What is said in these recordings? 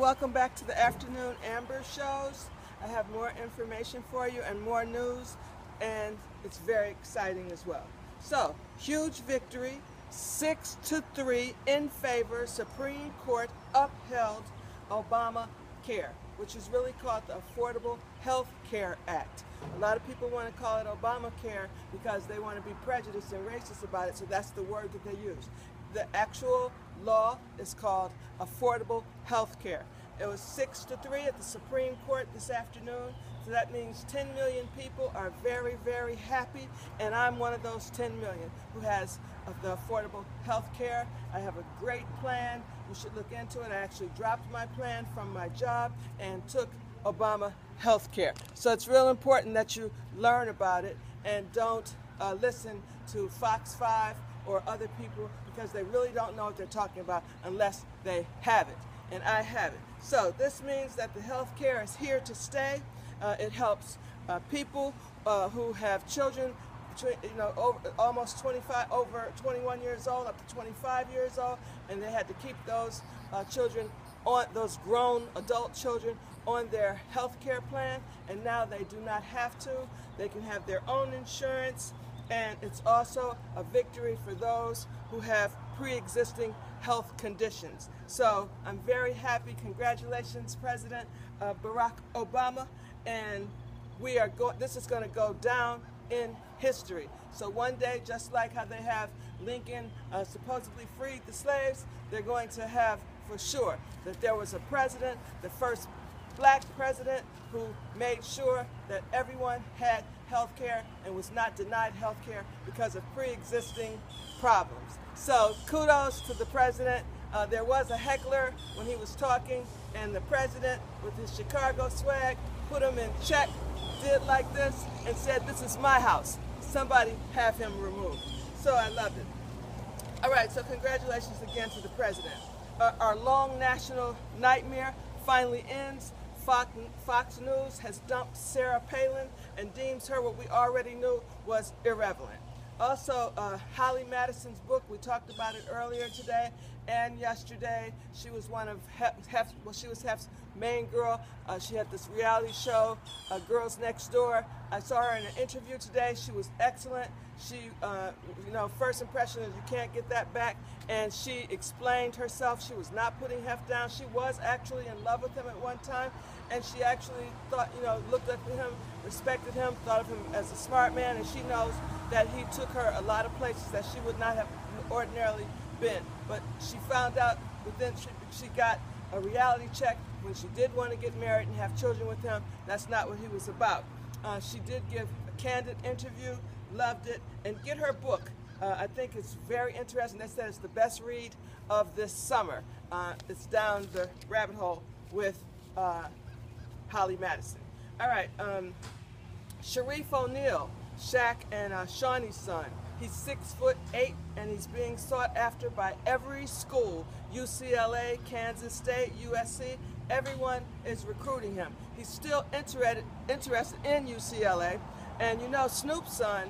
welcome back to the afternoon Amber shows. I have more information for you and more news, and it's very exciting as well. So, huge victory, 6-3 in favor. Supreme Court upheld Obamacare, which is really called the Affordable Health Care Act. A lot of people want to call it Obamacare because they want to be prejudiced and racist about it, so that's the word that they use. The actual law is called Affordable Health Care. It was 6-3 at the Supreme Court this afternoon, so that means 10 million people are very, very happy, and I'm one of those 10 million who has the affordable health care. I have a great plan. You should look into it. I actually dropped my plan from my job and took Obama health care. So it's real important that you learn about it and don't listen to Fox 5 or other people, because they really don't know what they're talking about unless they have it. And I have it. So this means that the health care is here to stay. It helps people who have children between, almost 25, over 21 years old, up to 25 years old, and they had to keep those children on, those grown adult children, on their health care plan, and now they do not have to. They can have their own insurance. And it's also a victory for those who have pre-existing health conditions. So I'm very happy. Congratulations, President Barack Obama. And this is going to go down in history. So one day, just like how they have Lincoln supposedly freed the slaves, they're going to have for sure that there was a president, the first black president, who made sure that everyone had health care and was not denied health care because of pre-existing problems. So kudos to the president. There was a heckler when he was talking, and the president, with his Chicago swag, put him in check, did like this, and said, "This is my house. Somebody have him removed." So I loved it. All right, so congratulations again to the president. Our long national nightmare finally ends. Fox News has dumped Sarah Palin and deems her what we already knew was irrelevant. Also, Holly Madison's book, we talked about it earlier today and yesterday. She was one of she was Hef's main girl. She had this reality show, Girls Next Door. I saw her in an interview today. She was excellent. She, first impression is you can't get that back. And she explained herself. She was not putting Hef down. She was actually in love with him at one time. And she actually thought, looked up to him, respected him, thought of him as a smart man. And she knows that he took her a lot of places that she would not have ordinarily been. But she found out within, she got a reality check when she did want to get married and have children with him. That's not what he was about. She did give a candid interview, loved it, and get her book. I think it's very interesting. They said it's the best read of this summer. It's down the rabbit hole with Holly Madison. All right, Sharif O'Neal, Shaq and Shawnee's son. He's 6'8", and he's being sought after by every school. UCLA, Kansas State, USC, everyone is recruiting him. He's still interested in UCLA, and Snoop's son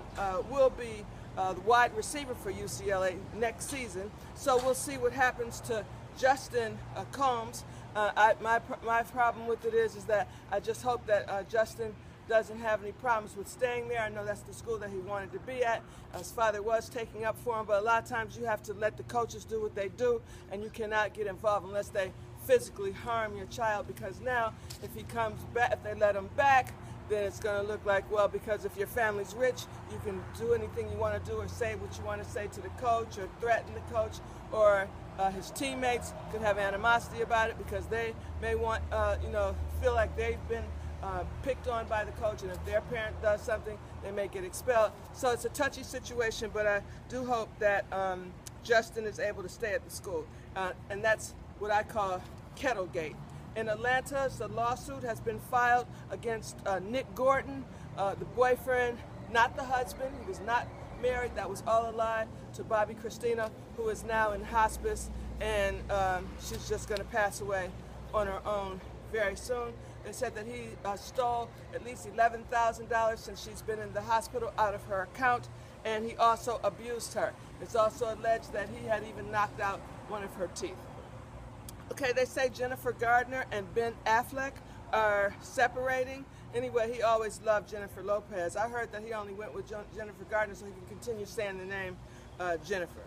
will be the wide receiver for UCLA next season. So we'll see what happens to Justin Combs. My problem with it is that I just hope that Justin doesn't have any problems with staying there. I know that's the school that he wanted to be at. His father was taking up for him, but a lot of times you have to let the coaches do what they do, and you cannot get involved unless they physically harm your child, because now if he comes back, if they let him back, then it's going to look like, well, because if your family's rich, you can do anything you want to do or say what you want to say to the coach or threaten the coach, or his teammates could have animosity about it because they may want, feel like they've been picked on by the coach, and if their parent does something, they may get expelled. So it's a touchy situation, but I do hope that Justin is able to stay at the school. And that's what I call Kettlegate. In Atlanta, the lawsuit has been filed against Nick Gordon, the boyfriend, not the husband. He was not married. That was all a lie, to Bobby Christina, who is now in hospice, and she's just going to pass away on her own very soon. They said that he stole at least $11,000 since she's been in the hospital out of her account, and he also abused her. It's also alleged that he had even knocked out one of her teeth. Okay, they say Jennifer Gardner and Ben Affleck are separating. Anyway, he always loved Jennifer Lopez. I heard that he only went with Jennifer Gardner so he can continue saying the name Jennifer.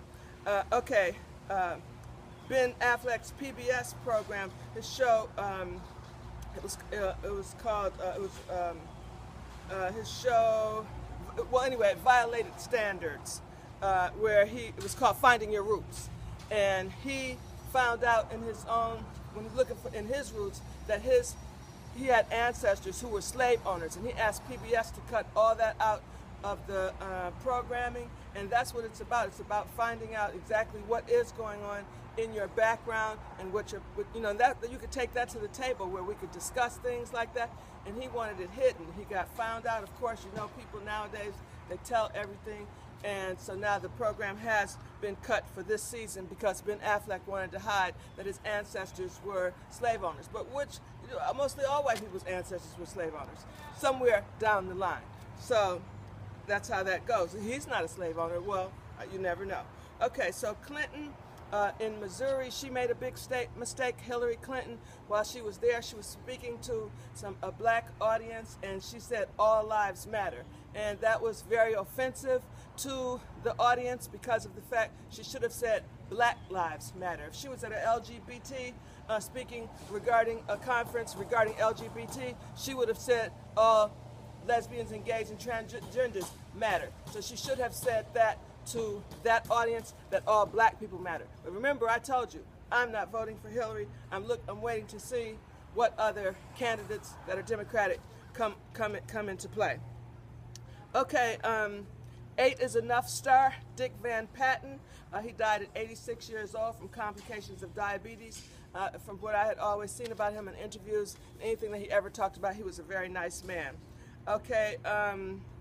Ben Affleck's PBS program, his show, his show. Well, anyway, it violated standards, where it was called Finding Your Roots, and he found out in his own, when he's looking in his roots, that he had ancestors who were slave owners, and he asked PBS to cut all that out of the programming, and that's what it's about. It's about finding out exactly what is going on in your background and what that you could take that to the table where we could discuss things like that. And he wanted it hidden. He got found out. Of course, you know, people nowadays, they tell everything. And so now the program has been cut for this season because Ben Affleck wanted to hide that his ancestors were slave owners. But mostly all white people's ancestors were slave owners somewhere down the line. So that's how that goes. He's not a slave owner. Well, you never know. Okay, so Clinton in Missouri, she made a big mistake. Hillary Clinton, while she was there, she was speaking to a black audience, and she said all lives matter. And that was very offensive to the audience because of the fact she should have said Black Lives Matter. If she was at an LGBT speaking regarding a conference regarding LGBT, she would have said all lesbians and gays and transgenders matter. So she should have said that to that audience, that all black people matter. But remember, I told you, I'm not voting for Hillary. I'm waiting to see what other candidates that are Democratic come into play. Okay, 8 is Enough star Dick Van Patten. He died at 86 years old from complications of diabetes. From what I had always seen about him in interviews, anything that he ever talked about, he was a very nice man. Okay,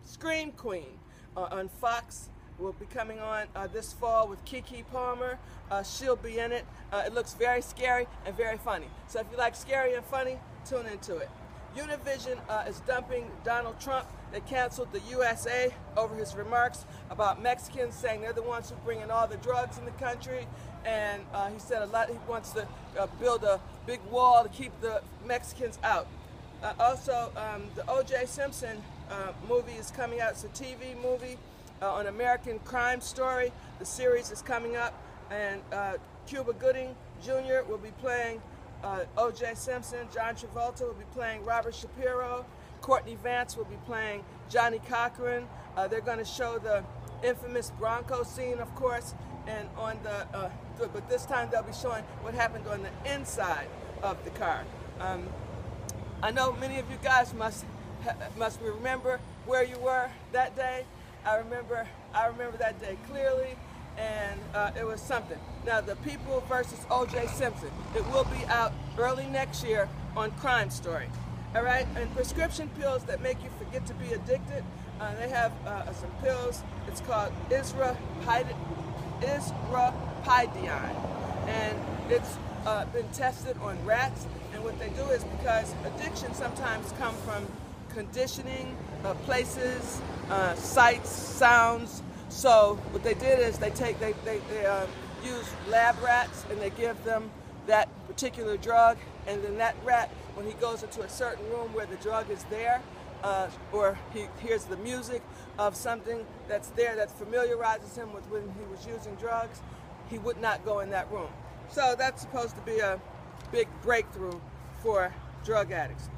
Scream Queen on Fox will be coming on this fall with Keke Palmer. She'll be in it. It looks very scary and very funny. So if you like scary and funny, tune into it. Univision is dumping Donald Trump. They canceled the USA over his remarks about Mexicans, saying they're the ones who bring in all the drugs in the country. And he said he wants to build a big wall to keep the Mexicans out. Also, the O.J. Simpson movie is coming out. It's a TV movie on American Crime Story. The series is coming up, and Cuba Gooding Jr. will be playing O.J. Simpson. John Travolta will be playing Robert Shapiro. Courtney Vance will be playing Johnny Cochran. They're going to show the infamous Bronco scene, of course, and on but this time they'll be showing what happened on the inside of the car. I know many of you guys must remember where you were that day. I remember that day clearly, and it was something. Now, The People versus O.J. Simpson. It will be out early next year on Crime Story. All right, and prescription pills that make you forget to be addicted. They have some pills. It's called Israpadione, and it's been tested on rats. And what they do is, because addiction sometimes come from conditioning, places, sights, sounds. So what they did is they use lab rats, and they give them that particular drug, and then that rat, when he goes into a certain room where the drug is there, or he hears the music of something that's there that familiarizes him with when he was using drugs, he would not go in that room. So that's supposed to be a big breakthrough for drug addicts.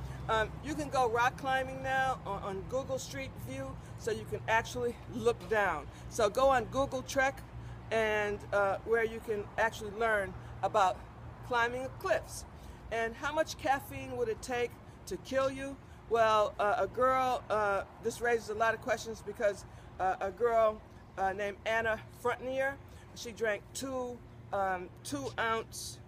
You can go rock climbing now on Google Street View, so you can actually look down. So go on Google Trek, and where you can actually learn about climbing cliffs. And how much caffeine would it take to kill you? Well, a girl, this raises a lot of questions, because a girl named Anna Frontier, she drank two 24-ounce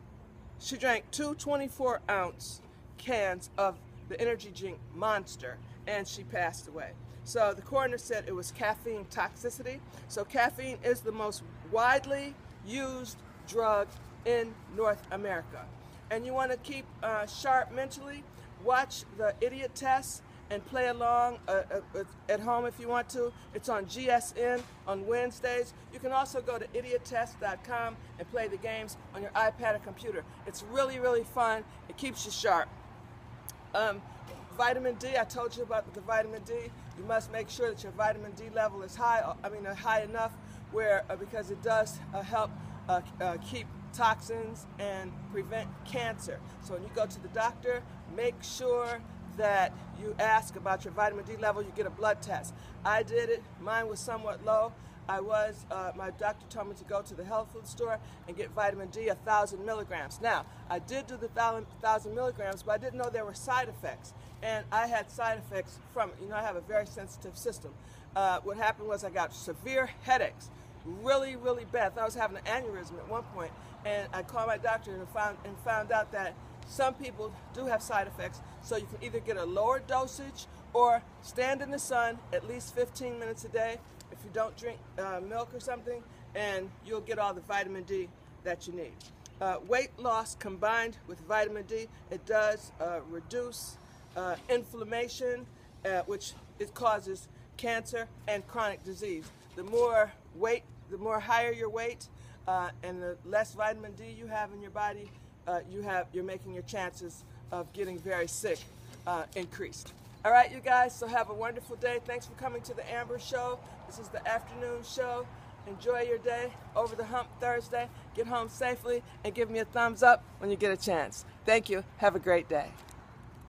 cans of the energy drink Monster, and she passed away. So the coroner said it was caffeine toxicity. So caffeine is the most widely used drug in North America. And you want to keep sharp mentally, watch the idiot test and play along at home if you want to. It's on GSN on Wednesdays. You can also go to idiottest.com and play the games on your iPad or computer. It's really, really fun. It keeps you sharp. Vitamin D, I told you about the vitamin D. You must make sure that your vitamin D level is high, high enough where, because it does help keep toxins and prevent cancer. So when you go to the doctor, make sure that you ask about your vitamin D level. You get a blood test. I did it. Mine was somewhat low. My doctor told me to go to the health food store and get vitamin D 1,000 milligrams. Now, I did do the 1,000 milligrams, but I didn't know there were side effects. And I had side effects from it. You know, I have a very sensitive system. What happened was I got severe headaches, really, really bad. I thought I was having an aneurysm at one point. And I called my doctor and found out that some people do have side effects. So you can either get a lower dosage or stand in the sun at least 15 minutes a day if you don't drink milk or something, and you'll get all the vitamin D that you need. Weight loss combined with vitamin D, it does reduce inflammation, which it causes cancer and chronic disease. The more higher your weight and the less vitamin D you have in your body, you're making your chances of getting very sick increased. All right, you guys, so have a wonderful day. Thanks for coming to the Amber Show. This is the afternoon show. Enjoy your day. Over the hump Thursday. Get home safely and give me a thumbs up when you get a chance. Thank you. Have a great day.